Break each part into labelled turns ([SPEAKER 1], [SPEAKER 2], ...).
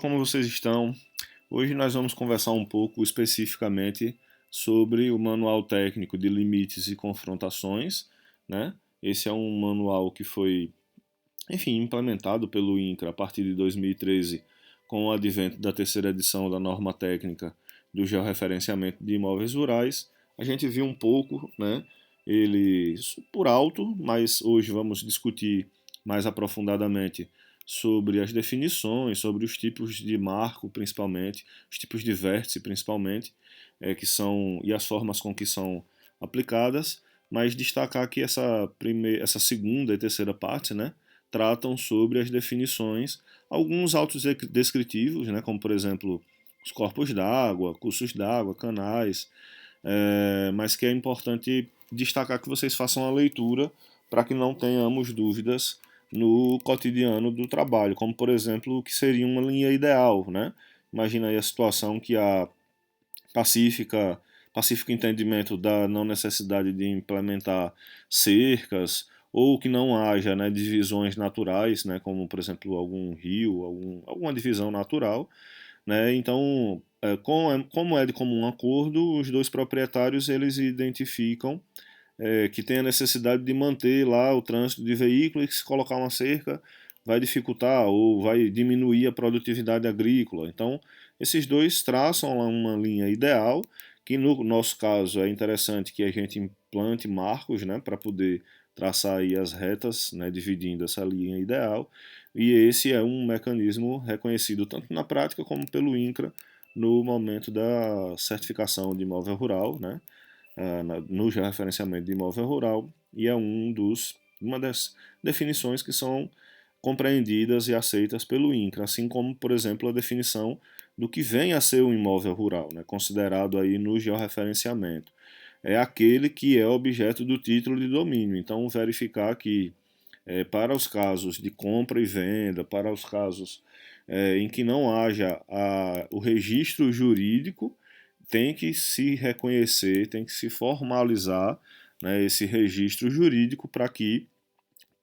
[SPEAKER 1] Como vocês estão? Hoje nós vamos conversar um pouco especificamente sobre o Manual Técnico de Limites e Confrontações, né? Esse é um manual que foi, enfim, implementado pelo INCRA a partir de 2013, com o advento da terceira edição da norma técnica do georreferenciamento de imóveis rurais. A gente viu um pouco, né, ele por alto, mas hoje vamos discutir mais aprofundadamente sobre as definições, sobre os tipos de marco, principalmente, os tipos de vértice, principalmente, que são e as formas com que são aplicadas, mas destacar que essa segunda e terceira parte, né, tratam sobre as definições, alguns autos descritivos, né, como por exemplo os corpos d'água, cursos d'água, canais, mas que é importante destacar que vocês façam a leitura para que não tenhamos dúvidas no cotidiano do trabalho, como por exemplo o que seria uma linha ideal, né? Imagina aí a situação que a pacífica pacífico entendimento da não necessidade de implementar cercas ou que não haja, né, divisões naturais, né, como por exemplo algum rio, alguma divisão natural, né? Então, como é de comum acordo, os dois proprietários eles identificam que tem a necessidade de manter lá o trânsito de veículos e que se colocar uma cerca vai dificultar ou vai diminuir a produtividade agrícola. Então, esses dois traçam lá uma linha ideal, que no nosso caso é interessante que a gente implante marcos, né, para poder traçar aí as retas, né, dividindo essa linha ideal, e esse é um mecanismo reconhecido tanto na prática como pelo INCRA no momento da certificação de imóvel rural, né, no georreferenciamento de imóvel rural, e é uma das definições que são compreendidas e aceitas pelo INCRA, assim como, por exemplo, a definição do que vem a ser um imóvel rural, né, considerado aí no georreferenciamento. É aquele que é objeto do título de domínio. Então, verificar que para os casos de compra e venda, para os casos em que não haja o registro jurídico, tem que se reconhecer, tem que se formalizar, né, esse registro jurídico para que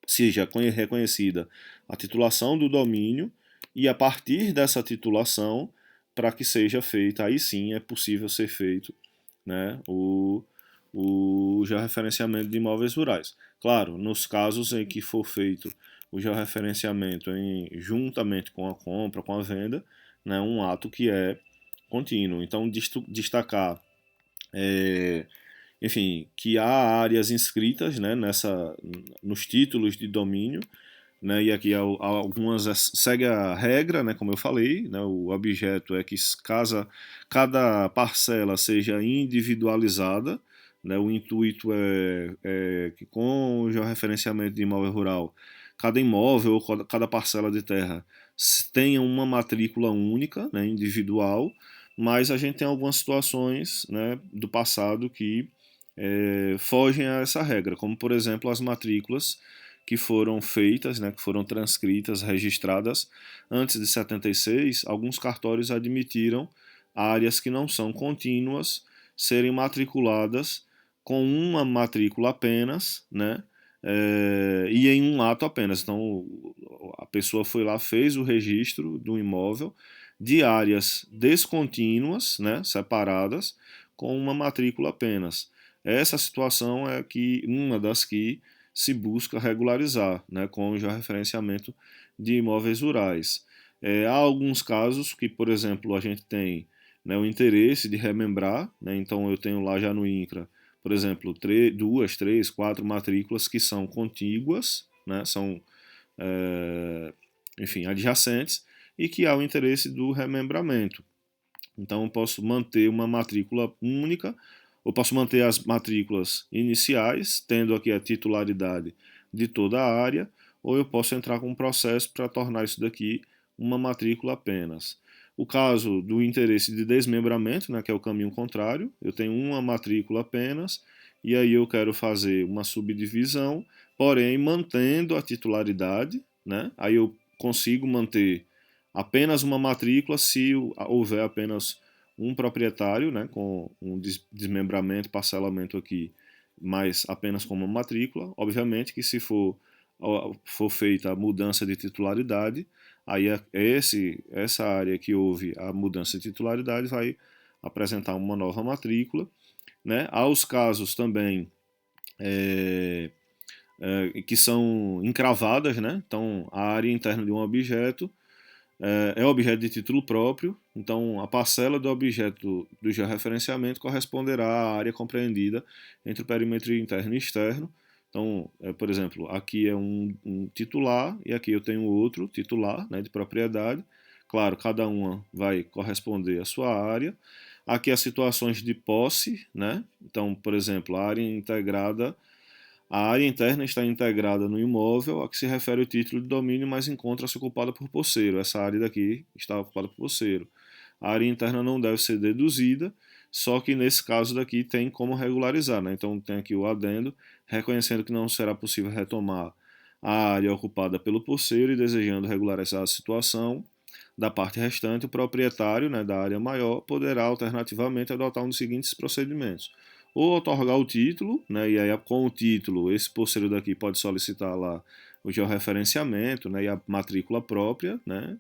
[SPEAKER 1] seja reconhecida a titulação do domínio e a partir dessa titulação, para que seja feita, aí sim é possível ser feito, né, o georreferenciamento de imóveis rurais. Claro, nos casos em que for feito o georreferenciamento juntamente com a compra, com a venda, né, um ato que é contínuo. Então, destacar, é, enfim, que há áreas inscritas, né, nos títulos de domínio, né, e aqui algumas segue a regra, né, como eu falei, né, o objeto é que cada parcela seja individualizada, né, o intuito é que com o georreferenciamento de imóvel rural, cada imóvel ou cada parcela de terra tenha uma matrícula única, né, individual, mas a gente tem algumas situações, né, do passado que fogem a essa regra, como por exemplo as matrículas que foram feitas, né, que foram transcritas, registradas antes de 76, alguns cartórios admitiram áreas que não são contínuas serem matriculadas com uma matrícula apenas, né, e em um ato apenas. Então a pessoa foi lá, fez o registro do imóvel de áreas descontínuas, né, separadas, com uma matrícula apenas. Essa situação é que uma das que se busca regularizar, né, com o georreferenciamento de imóveis rurais. Há alguns casos que, por exemplo, a gente tem, né, o interesse de remembrar, né, então eu tenho lá já no INCRA, por exemplo, duas, três, quatro matrículas que são contíguas, né, são, enfim, adjacentes, e que há o interesse do remembramento. Então eu posso manter uma matrícula única, ou posso manter as matrículas iniciais, tendo aqui a titularidade de toda a área, ou eu posso entrar com um processo para tornar isso daqui uma matrícula apenas. O caso do interesse de desmembramento, né, que é o caminho contrário, eu tenho uma matrícula apenas, e aí eu quero fazer uma subdivisão, porém mantendo a titularidade, né, aí eu consigo manter apenas uma matrícula se houver apenas um proprietário, né, com um desmembramento, parcelamento aqui, mas apenas com uma matrícula. Obviamente que se for feita a mudança de titularidade, Aí essa área que houve a mudança de titularidade vai apresentar uma nova matrícula, né? Há os casos também que são encravadas, né? Então, a área interna de um objeto é objeto de título próprio, então a parcela do objeto do georreferenciamento corresponderá à área compreendida entre o perímetro interno e externo. Então, por exemplo, aqui é um titular e aqui eu tenho outro titular, né, de propriedade. Claro, cada uma vai corresponder à sua área. Aqui as situações de posse, né? Então, por exemplo, a área interna está integrada no imóvel a que se refere o título de domínio, mas encontra-se ocupada por posseiro. Essa área daqui está ocupada por posseiro. A área interna não deve ser deduzida, só que nesse caso daqui tem como regularizar, né? Então tem aqui o adendo, reconhecendo que não será possível retomar a área ocupada pelo posseiro e desejando regularizar a situação da parte restante, o proprietário, né, da área maior poderá alternativamente adotar um dos seguintes procedimentos: ou otorgar o título, né, e aí com o título esse posseiro daqui pode solicitar lá o georreferenciamento, né, e a matrícula própria, né,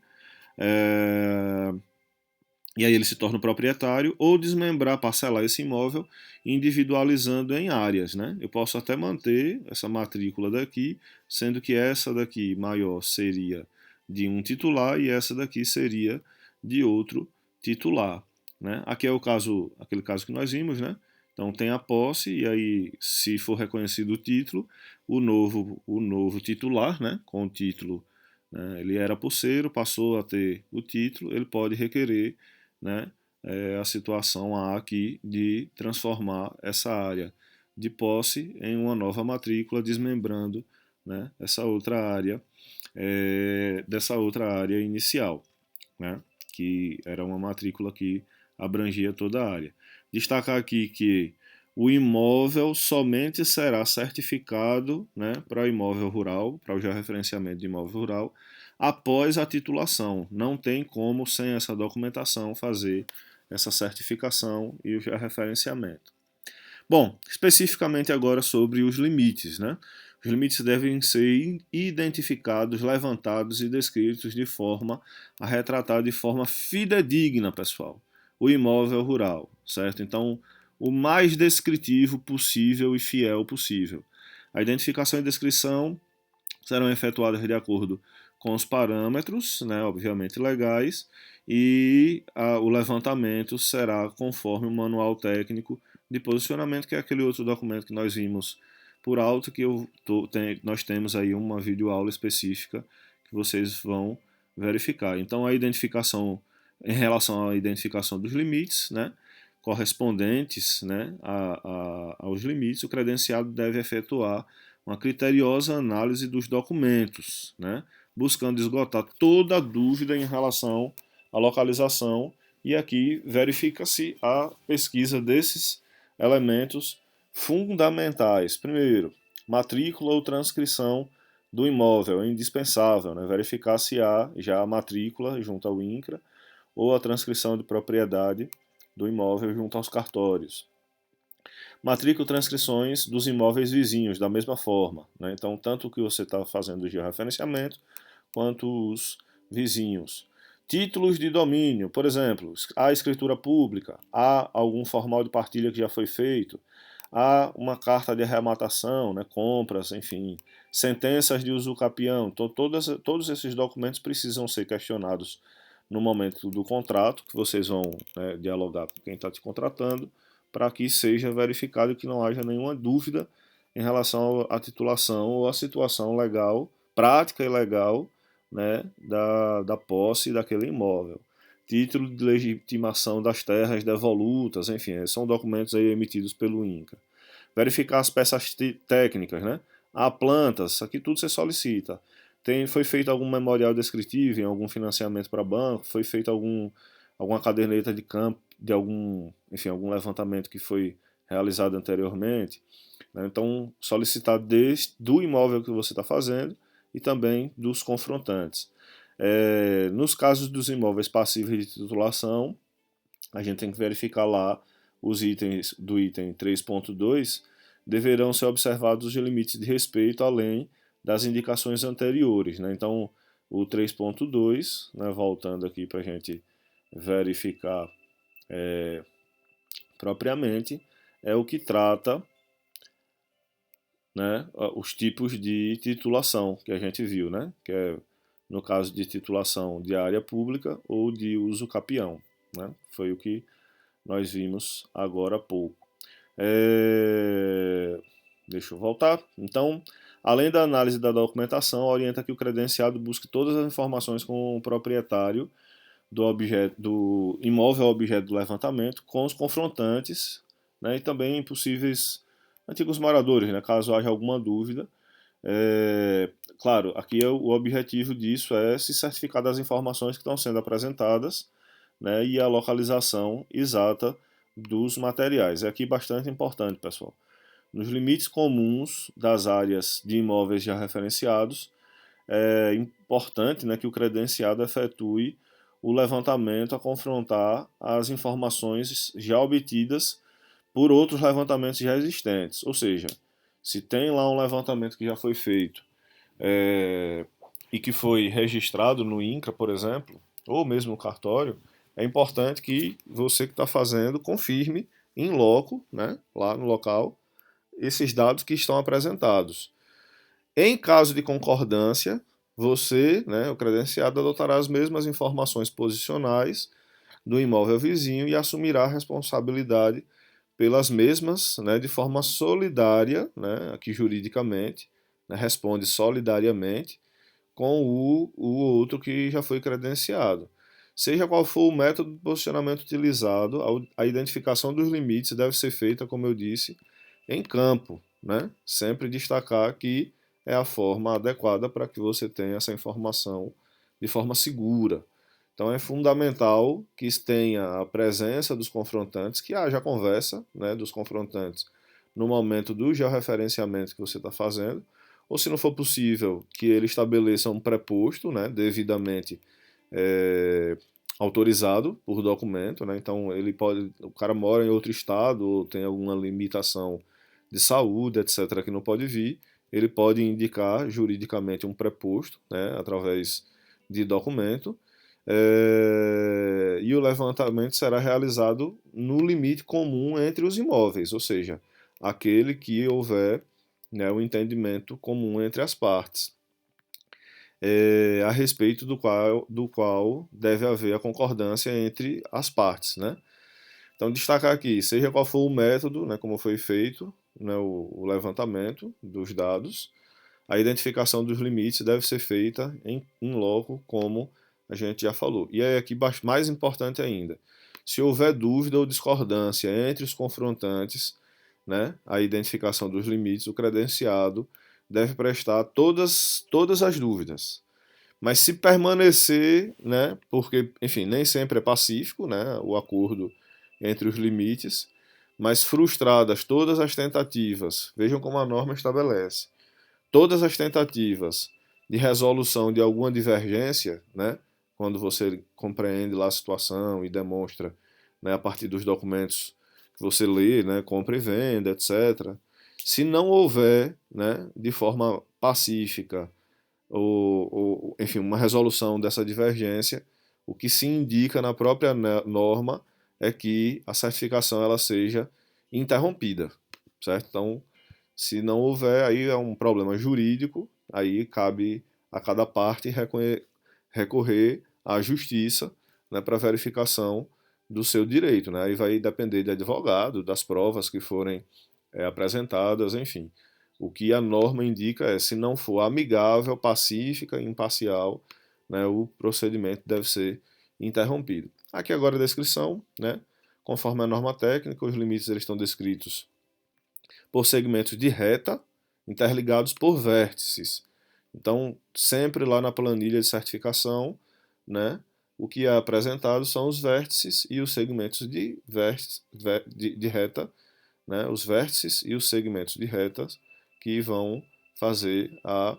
[SPEAKER 1] e aí ele se torna o proprietário, ou desmembrar, parcelar esse imóvel, individualizando em áreas, né? Eu posso até manter essa matrícula daqui, sendo que essa daqui maior seria de um titular e essa daqui seria de outro titular, né? Aqui é aquele caso que nós vimos, né? Então tem a posse e aí, se for reconhecido o título, o novo titular, né? Com o título, né, ele era posseiro, passou a ter o título, ele pode requerer, né, a situação A aqui de transformar essa área de posse em uma nova matrícula, desmembrando, né, essa outra área dessa outra área inicial, né, que era uma matrícula que abrangia toda a área. Destacar aqui que o imóvel somente será certificado, né, para imóvel rural, para o georreferenciamento de imóvel rural, após a titulação. Não tem como, sem essa documentação, fazer essa certificação e o georreferenciamento. Bom, especificamente agora sobre os limites, né? Os limites devem ser identificados, levantados e descritos de forma a retratar de forma fidedigna, pessoal, o imóvel rural, certo? Então, o mais descritivo possível e fiel possível. A identificação e descrição serão efetuadas de acordo com os parâmetros, né, obviamente legais, e o levantamento será conforme o manual técnico de posicionamento, que é aquele outro documento que nós vimos por alto, que nós temos aí uma videoaula específica que vocês vão verificar. Então, a identificação, em relação à identificação dos limites, né, correspondentes, né, aos limites, o credenciado deve efetuar uma criteriosa análise dos documentos, né, buscando esgotar toda a dúvida em relação à localização, e aqui verifica-se a pesquisa desses elementos fundamentais. Primeiro, matrícula ou transcrição do imóvel é indispensável, né, verificar se há já a matrícula junto ao INCRA ou a transcrição de propriedade do imóvel junto aos cartórios. Matrícula e transcrições dos imóveis vizinhos, da mesma forma, né? Então, tanto o que você está fazendo de georreferenciamento, quanto os vizinhos. Títulos de domínio, por exemplo, há escritura pública, há algum formal de partilha que já foi feito, há uma carta de arrematação, né, compras, enfim, sentenças de usucapião. Então, todos esses documentos precisam ser questionados no momento do contrato, que vocês vão, né, dialogar com quem está te contratando, para que seja verificado que não haja nenhuma dúvida em relação à titulação ou à situação legal, prática e legal, né, da posse daquele imóvel. Título de legitimação das terras devolutas, enfim, são documentos aí emitidos pelo INCRA. Verificar as peças técnicas, né? Há plantas, aqui tudo você solicita. Foi feito algum memorial descritivo em algum financiamento para banco, foi feito alguma caderneta de campo, de algum levantamento que foi realizado anteriormente, né? Então, solicitar do imóvel que você está fazendo e também dos confrontantes. Nos casos dos imóveis passíveis de titulação, a gente tem que verificar lá os itens do item 3.2, deverão ser observados os limites de respeito além das indicações anteriores, né? Então, O 3.2, né, voltando aqui para a gente verificar propriamente, é o que trata, né, os tipos de titulação que a gente viu, né, que é no caso de titulação de área pública ou de uso capião, né, foi o que nós vimos agora há pouco. Deixa eu voltar. Então, além da análise da documentação, orienta que o credenciado busque todas as informações com o proprietário do imóvel objeto do levantamento, com os confrontantes, né, e também possíveis antigos moradores, né, caso haja alguma dúvida. Claro, aqui o objetivo disso é se certificar das informações que estão sendo apresentadas, né, e a localização exata dos materiais. É aqui bastante importante, pessoal. Nos limites comuns das áreas de imóveis já referenciados, é importante, né, que o credenciado efetue o levantamento a confrontar as informações já obtidas por outros levantamentos já existentes. Ou seja, se tem lá um levantamento que já foi feito e que foi registrado no INCRA, por exemplo, ou mesmo no cartório, é importante que você que está fazendo confirme em loco, né, lá no local, esses dados que estão apresentados. Em caso de concordância, você, né, o credenciado, adotará as mesmas informações posicionais do imóvel vizinho e assumirá a responsabilidade pelas mesmas, né, de forma solidária, né, aqui juridicamente, né, responde solidariamente com o outro que já foi credenciado. Seja qual for o método de posicionamento utilizado, a identificação dos limites deve ser feita, como eu disse, em campo, né? Sempre destacar que é a forma adequada para que você tenha essa informação de forma segura. Então é fundamental que tenha a presença dos confrontantes, que haja conversa, né, dos confrontantes no momento do georreferenciamento que você está fazendo, ou se não for possível, que ele estabeleça um preposto, né, devidamente autorizado por documento, né? Então o cara mora em outro estado ou tem alguma limitação de saúde, etc., que não pode vir, ele pode indicar juridicamente um preposto, né, através de documento, e o levantamento será realizado no limite comum entre os imóveis, ou seja, aquele que houver, né, o entendimento comum entre as partes, a respeito do qual deve haver a concordância entre as partes, né? Então, destacar aqui, seja qual for o método, né, como foi feito, né, o levantamento dos dados, a identificação dos limites deve ser feita em loco, como a gente já falou. E aí aqui, mais importante ainda, se houver dúvida ou discordância entre os confrontantes, né, a identificação dos limites, o credenciado deve prestar todas as dúvidas. Mas se permanecer, né, porque, enfim, nem sempre é pacífico, né, o acordo entre os limites, mas frustradas todas as tentativas, vejam como a norma estabelece, todas as tentativas de resolução de alguma divergência, né, quando você compreende lá a situação e demonstra, né, a partir dos documentos que você lê, né, compra e venda, etc. Se não houver, né, de forma pacífica, enfim, uma resolução dessa divergência, o que se indica na própria norma é que a certificação ela seja interrompida, certo? Então, se não houver, aí é um problema jurídico, aí cabe a cada parte recorrer à justiça, né, para verificação do seu direito, né? Aí vai depender de advogado, das provas que forem apresentadas, enfim. O que a norma indica é, se não for amigável, pacífica e imparcial, né, o procedimento deve ser interrompido. Aqui agora a descrição, né? Conforme a norma técnica, os limites eles estão descritos por segmentos de reta, interligados por vértices. Então, sempre lá na planilha de certificação, né, o que é apresentado são os vértices e os segmentos de reta, né, os vértices e os segmentos de retas que vão fazer a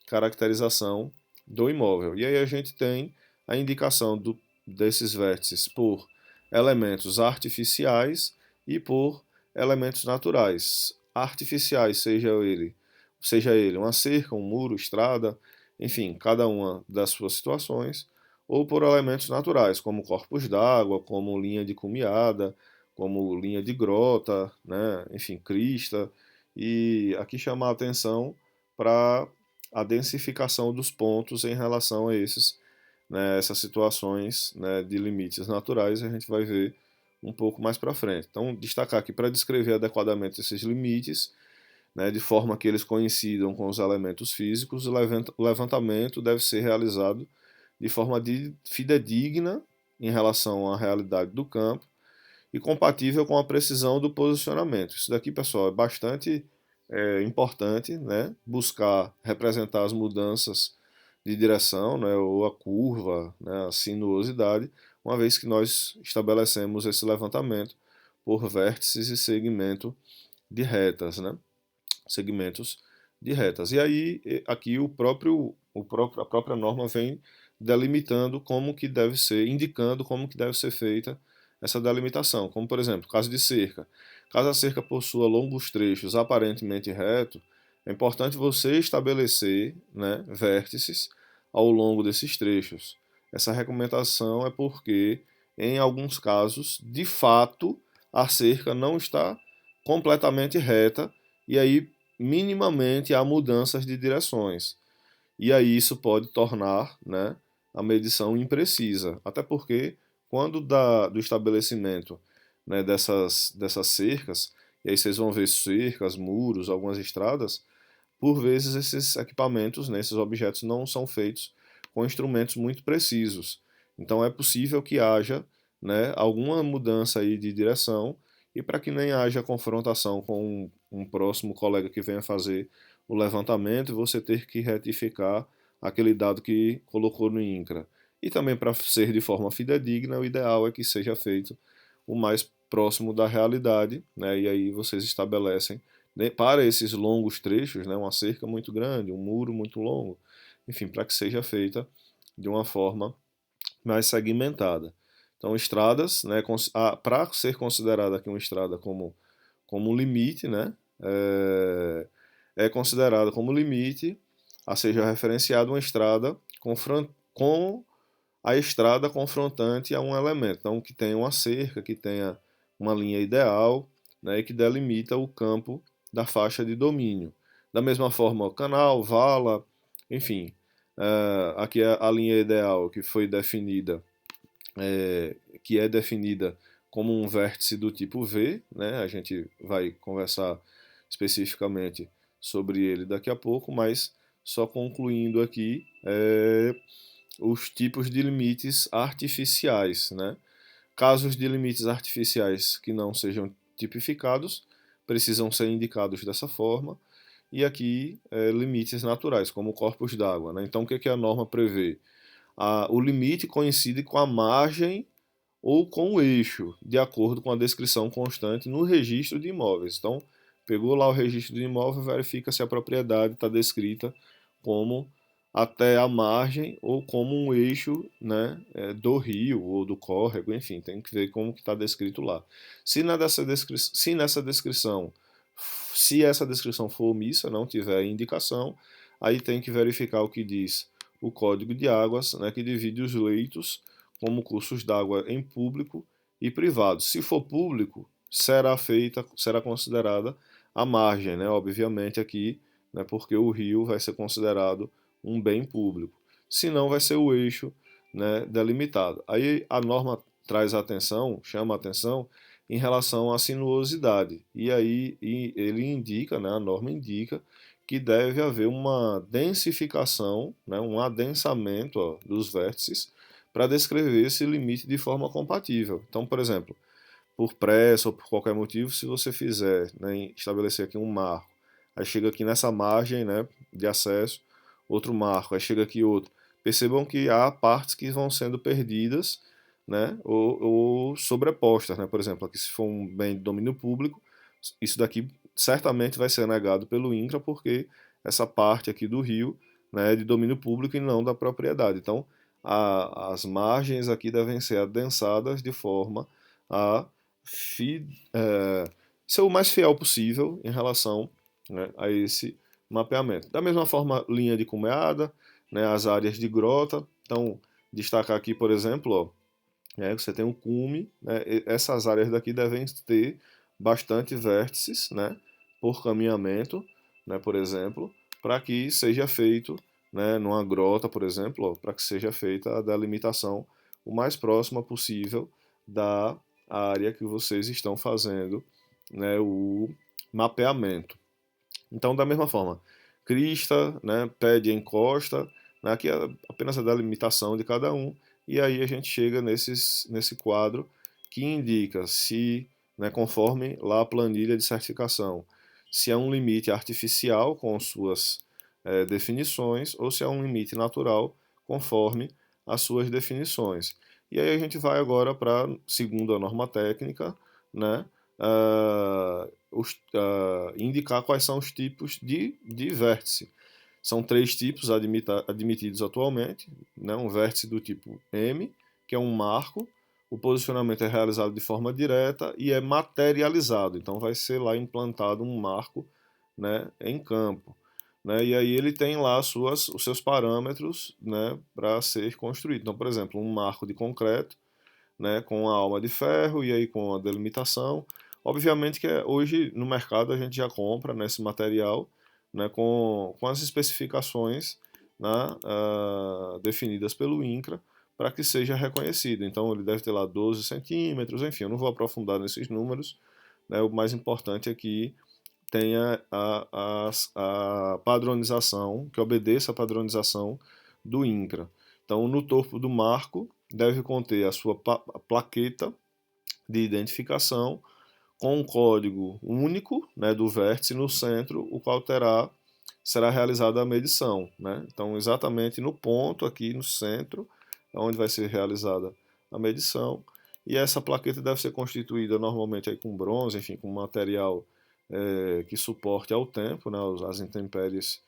[SPEAKER 1] caracterização do imóvel. E aí a gente tem a indicação desses vértices por elementos artificiais e por elementos naturais. Artificiais, seja ele uma cerca, um muro, estrada, enfim, cada uma das suas situações, ou por elementos naturais, como corpos d'água, como linha de cumeada, como linha de grota, né, enfim, crista, e aqui chamar a atenção para a densificação dos pontos em relação a né, essas situações, né, de limites naturais, a gente vai ver um pouco mais para frente. Então, destacar que para descrever adequadamente esses limites, né, de forma que eles coincidam com os elementos físicos, o levantamento deve ser realizado de forma fidedigna em relação à realidade do campo e compatível com a precisão do posicionamento. Isso daqui, pessoal, é bastante importante, né, buscar representar as mudanças de direção, né, ou a curva, né, a sinuosidade, uma vez que nós estabelecemos esse levantamento por vértices e segmento de retas, né? Segmentos de retas. E aí, aqui a própria norma vem delimitando como que deve ser, indicando como que deve ser feita essa delimitação. Como, por exemplo, caso de cerca. Caso a cerca possua longos trechos aparentemente retos, é importante você estabelecer, né, vértices ao longo desses trechos. Essa recomendação é porque, em alguns casos, de fato, a cerca não está completamente reta e aí minimamente há mudanças de direções. E aí isso pode tornar, né, a medição imprecisa. Até porque quando do estabelecimento, né, dessas cercas, e aí vocês vão ver cercas, muros, algumas estradas, por vezes esses equipamentos, né, esses objetos não são feitos com instrumentos muito precisos. Então é possível que haja, né, alguma mudança aí de direção e para que nem haja confrontação com um próximo colega que venha fazer o levantamento, você ter que retificar aquele dado que colocou no INCRA. E também para ser de forma fidedigna, o ideal é que seja feito o mais próximo da realidade, né? E aí vocês estabelecem, né, para esses longos trechos, né, uma cerca muito grande, um muro muito longo, enfim, para que seja feita de uma forma mais segmentada. Então, estradas, né, para ser considerada aqui uma estrada como um limite, né, é considerada como limite a seja referenciada uma estrada com a estrada confrontante a um elemento, então que tenha uma cerca, que tenha uma linha ideal, né, e que delimita o campo da faixa de domínio. Da mesma forma, o canal, vala, enfim, aqui é a linha ideal que foi definida, que é definida como um vértice do tipo V, né? A gente vai conversar especificamente sobre ele daqui a pouco, mas só concluindo aqui, os tipos de limites artificiais, né? Casos de limites artificiais que não sejam tipificados precisam ser indicados dessa forma. E aqui, limites naturais, como corpos d'água, né? Então, o que a norma prevê? O limite coincide com a margem ou com o eixo, de acordo com a descrição constante no registro de imóveis. Então, pegou lá o registro de imóvel, verifica se a propriedade está descrita como até a margem ou como um eixo, né, do rio ou do córrego, enfim, tem que ver como que está descrito lá. Se essa descrição for omissa, não tiver indicação, aí tem que verificar o que diz o Código de Águas, né, que divide os leitos como cursos d'água em público e privado. Se for público, será considerada a margem, né? Obviamente aqui, né, porque o rio vai ser considerado um bem público. Se não, vai ser o eixo, né, delimitado. Aí a norma traz atenção, chama a atenção em relação à sinuosidade. E aí ele indica, né, a norma indica que deve haver uma densificação, né, um adensamento, ó, dos vértices para descrever esse limite de forma compatível. Então, por exemplo, por pressa ou por qualquer motivo, se você fizer, né, estabelecer aqui um marco, aí chega aqui nessa margem, né, de acesso, outro marco, aí chega aqui outro. Percebam que há partes que vão sendo perdidas, né, ou sobrepostas, né? Por exemplo, aqui se for um bem de domínio público, isso daqui certamente vai ser negado pelo INCRA porque essa parte aqui do rio, né, é de domínio público e não da propriedade. Então, as margens aqui devem ser adensadas de forma a ser o mais fiel possível em relação, né, a esse mapeamento. Da mesma forma, linha de cumeada, né, as áreas de grota. Então, destacar aqui, por exemplo, ó, você tem o cume, né, essas áreas daqui devem ter bastante vértices, né, por caminhamento, né, por exemplo, para que seja feito, né, numa grota, por exemplo, para que seja feita a delimitação o mais próxima possível da área que vocês estão fazendo, né, o mapeamento. Então, da mesma forma, crista, né, pé de encosta, né, aqui é apenas a delimitação de cada um, e aí a gente chega nesse quadro que indica se, né, conforme lá a planilha de certificação, se é um limite artificial com suas definições ou se é um limite natural conforme as suas definições. E aí a gente vai agora para, segundo a norma técnica, né, indicar quais são os tipos de vértice. São 3 tipos admitidos atualmente, né? Um vértice do tipo M, que é um marco, o posicionamento é realizado de forma direta e é materializado, então vai ser lá implantado um marco, né, em campo. Né? E aí ele tem lá os seus parâmetros, né, para ser construído. Então, por exemplo, um marco de concreto, né, com a alma de ferro e aí com a delimitação. Obviamente que hoje no mercado a gente já compra nesse material, né, com as especificações, né, definidas pelo INCRA para que seja reconhecido. Então ele deve ter lá 12 centímetros, enfim, eu não vou aprofundar nesses números, né, o mais importante é que tenha a padronização, que obedeça a padronização do INCRA. Então, no topo do marco deve conter a sua plaqueta de identificação com um código único, né, do vértice no centro, o qual será realizada a medição. Né? Então, exatamente no ponto aqui no centro, é onde vai ser realizada a medição. E essa plaqueta deve ser constituída normalmente aí com bronze, enfim, com material que suporte ao tempo, né, as intempéries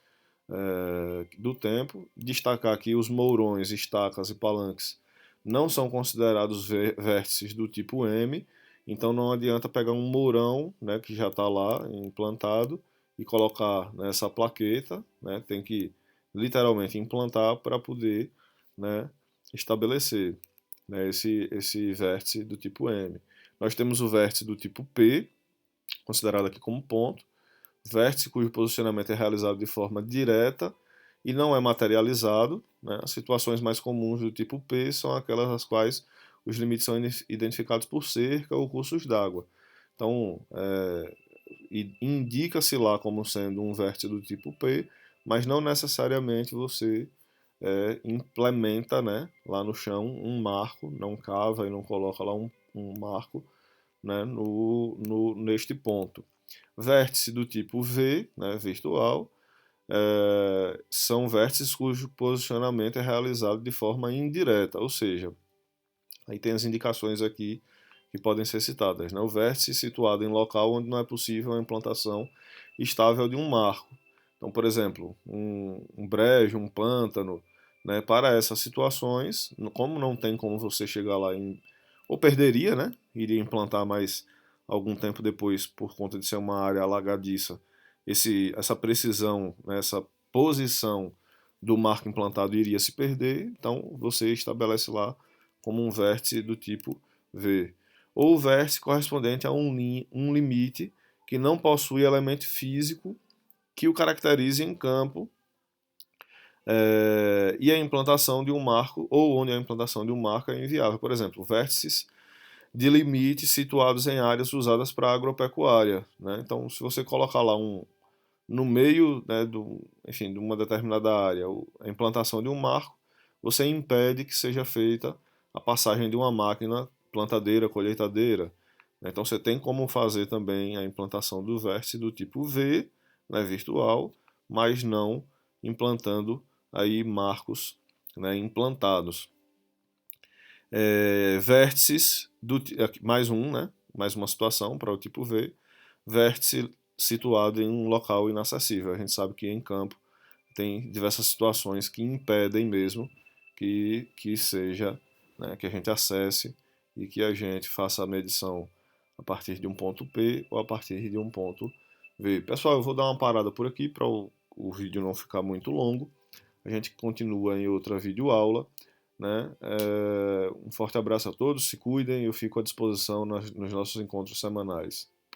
[SPEAKER 1] do tempo. Destacar que os mourões, estacas e palanques não são considerados vértices do tipo M, então não adianta pegar um mourão, né, que já está lá implantado e colocar nessa plaqueta, né, tem que literalmente implantar para poder, né, estabelecer, né, esse vértice do tipo M. Nós temos o vértice do tipo P, considerado aqui como ponto, vértice cujo posicionamento é realizado de forma direta e não é materializado. Né? As situações mais comuns do tipo P são aquelas nas quais os limites são identificados por cerca ou cursos d'água. Então, indica-se lá como sendo um vértice do tipo P, mas não necessariamente você implementa, né, lá no chão um marco, não cava e não coloca lá um marco, né, neste ponto. Vértice do tipo V, né, virtual, são vértices cujo posicionamento é realizado de forma indireta, ou seja, aí tem as indicações aqui que podem ser citadas. Né? O vértice situado em local onde não é possível a implantação estável de um marco. Então, por exemplo, um brejo, um pântano, né? Para essas situações, como não tem como você chegar lá ou perderia, né? Iria implantar mais algum tempo depois por conta de ser uma área alagadiça. Essa precisão, né? Essa posição do marco implantado iria se perder, então você estabelece lá como um vértice do tipo V. Ou vértice correspondente a um limite que não possui elemento físico que o caracterize em campo e a implantação de um marco, ou onde a implantação de um marco é inviável. Por exemplo, vértices de limites situados em áreas usadas para agropecuária. Né? Então, se você colocar lá no meio, né, enfim, de uma determinada área a implantação de um marco, você impede que seja feita a passagem de uma máquina plantadeira, colheitadeira. Então você tem como fazer também a implantação do vértice do tipo V, né, virtual, mas não implantando aí marcos, né, implantados. Vértices mais um, né, mais uma situação para o tipo V, vértice situado em um local inacessível. A gente sabe que em campo tem diversas situações que impedem mesmo que seja, né, que a gente acesse e que a gente faça a medição a partir de um ponto P ou a partir de um ponto V. Pessoal, eu vou dar uma parada por aqui para o vídeo não ficar muito longo. A gente continua em outra videoaula, né? Um forte abraço a todos, se cuidem, eu fico à disposição nos nossos encontros semanais.